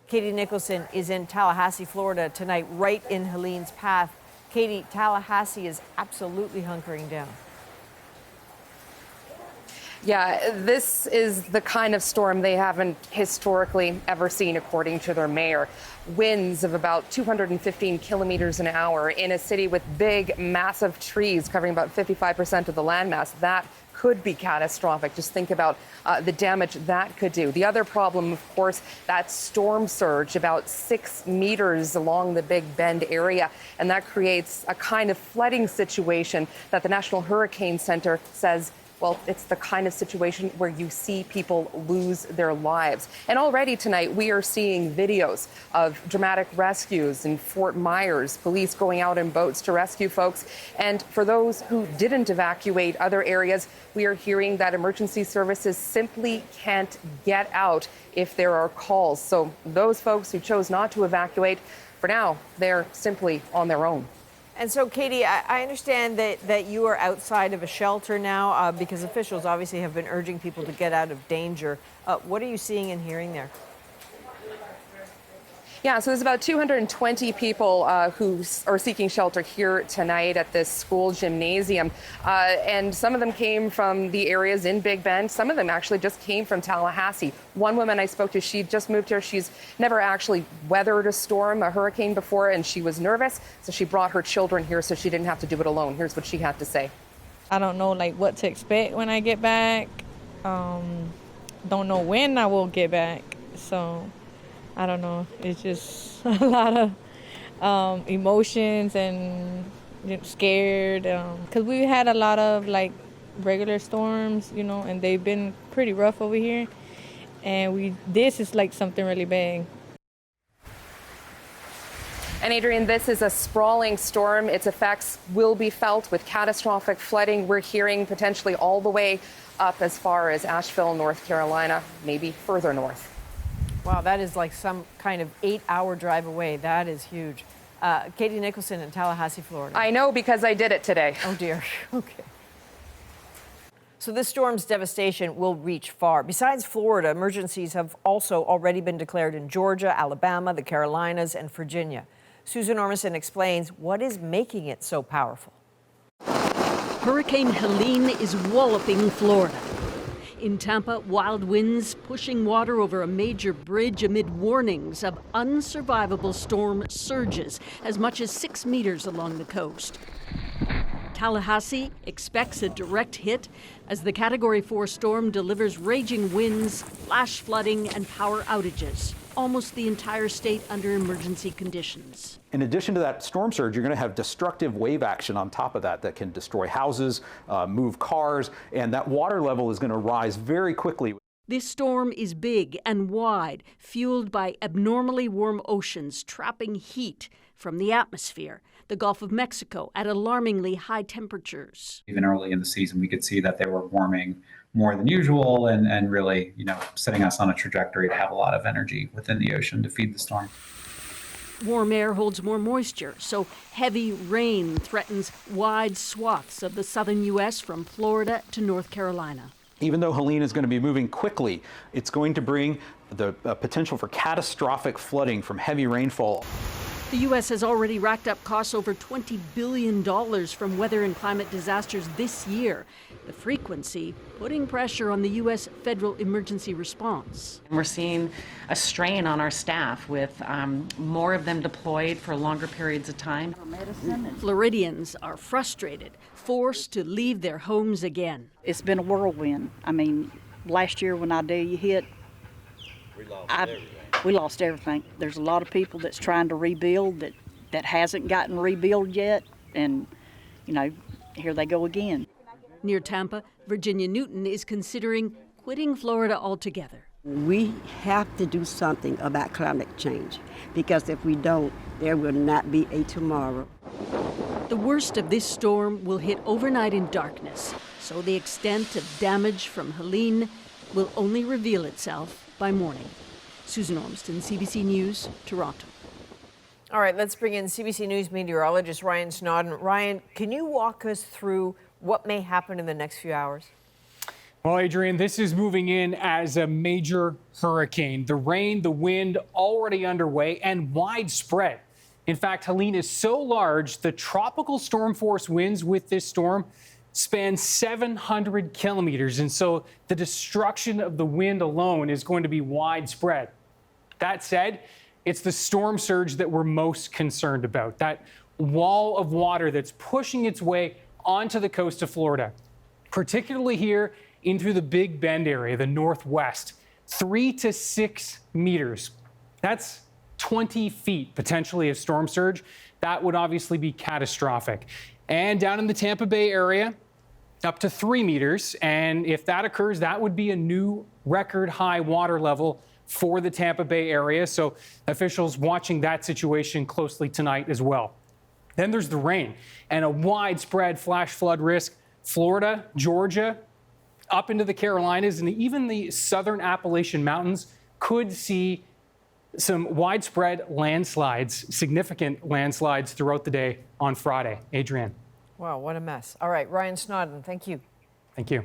Katie Nicholson is in Tallahassee, Florida tonight, right in Helene's path. Katie, Tallahassee is absolutely hunkering down. Yeah, this is the kind of storm they haven't historically ever seen, according to their mayor. Winds of about 215 kilometers an hour in a city with big, massive trees covering about 55% of the landmass. That could be catastrophic. Just think about the damage that could do. The other problem, of course, that storm surge about 6 meters along the Big Bend area. And that creates a kind of flooding situation that the National Hurricane Center says, well, it's the kind of situation where you see people lose their lives. And already tonight, we are seeing videos of dramatic rescues in Fort Myers, police going out in boats to rescue folks. And for those who didn't evacuate other areas, we are hearing that emergency services simply can't get out if there are calls. So those folks who chose not to evacuate, for now, they're simply on their own. And so, Katie, I understand that you are outside of a shelter now because officials obviously have been urging people to get out of danger. What are you seeing and hearing there? Yeah, so there's about 220 people who are seeking shelter here tonight at this school gymnasium. And some of them came from the areas in Big Bend. Some of them actually just came from Tallahassee. One woman I spoke to, she just moved here. She's never actually weathered a storm, a hurricane before, and she was nervous. So she brought her children here so she didn't have to do it alone. Here's what she had to say. I don't know what to expect when I get back. Don't know when I will get back. So I don't know. It's just a lot of emotions and scared because we had a lot of regular storms, and they've been pretty rough over here. And this is something really big. And Adrienne, this is a sprawling storm. Its effects will be felt with catastrophic flooding. We're hearing potentially all the way up as far as Asheville, North Carolina, maybe further north. Wow, that is like some kind of 8-hour drive away. That is huge. Katie Nicholson in Tallahassee, Florida. I know because I did it today. Oh, dear. Okay. So this storm's devastation will reach far. Besides Florida, emergencies have also already been declared in Georgia, Alabama, the Carolinas, and Virginia. Susan Ormison explains what is making it so powerful. Hurricane Helene is walloping Florida. In Tampa, wild winds pushing water over a major bridge amid warnings of unsurvivable storm surges as much as 6 meters along the coast. Tallahassee expects a direct hit as the Category 4 storm delivers raging winds, flash flooding, and power outages. Almost the entire state under emergency conditions. In addition to that storm surge, you're going to have destructive wave action on top of that can destroy houses, move cars, and that water level is going to rise very quickly. This storm is big and wide, fueled by abnormally warm oceans trapping heat from the atmosphere. The Gulf of Mexico at alarmingly high temperatures. Even early in the season, we could see that they were warming more than usual and really, setting us on a trajectory to have a lot of energy within the ocean to feed the storm. Warm air holds more moisture, so heavy rain threatens wide swaths of the southern U.S. from Florida to North Carolina. Even though Helene is going to be moving quickly, it's going to bring the potential for catastrophic flooding from heavy rainfall. The U.S. has already racked up costs over $20 billion from weather and climate disasters this year. The frequency putting pressure on the U.S. federal emergency response. We're seeing a strain on our staff with more of them deployed for longer periods of time. Floridians are frustrated, forced to leave their homes again. It's been a whirlwind. Last year when Idea hit, we lost everything. There's a lot of people that's trying to rebuild that hasn't gotten rebuilt yet, and here they go again. Near Tampa, Virginia Newton is considering quitting Florida altogether. We have to do something about climate change, because if we don't, there will not be a tomorrow. The worst of this storm will hit overnight in darkness, so the extent of damage from Helene will only reveal itself by morning. Susan Ormston, CBC News, Toronto. All right, let's bring in CBC News meteorologist Ryan Snodden. Ryan, can you walk us through what may happen in the next few hours? Well, Adrienne, this is moving in as a major hurricane. The rain, the wind already underway and widespread. In fact, Helene is so large, the tropical storm force winds with this storm span 700 kilometers. And so the destruction of the wind alone is going to be widespread. That said, it's the storm surge that we're most concerned about, that wall of water that's pushing its way onto the coast of Florida, particularly here into the Big Bend area, the northwest, 3 to 6 meters. That's 20 feet potentially of storm surge. That would obviously be catastrophic. And down in the Tampa Bay area, up to 3 meters. And if that occurs, that would be a new record high water level for the Tampa Bay area. So officials watching that situation closely tonight as well. Then there's the rain and a widespread flash flood risk. Florida, Georgia, up into the Carolinas, and even the southern Appalachian Mountains could see some widespread landslides, significant landslides throughout the day on Friday. Adrienne. Wow, what a mess. All right, Ryan Snodden, thank you. Thank you.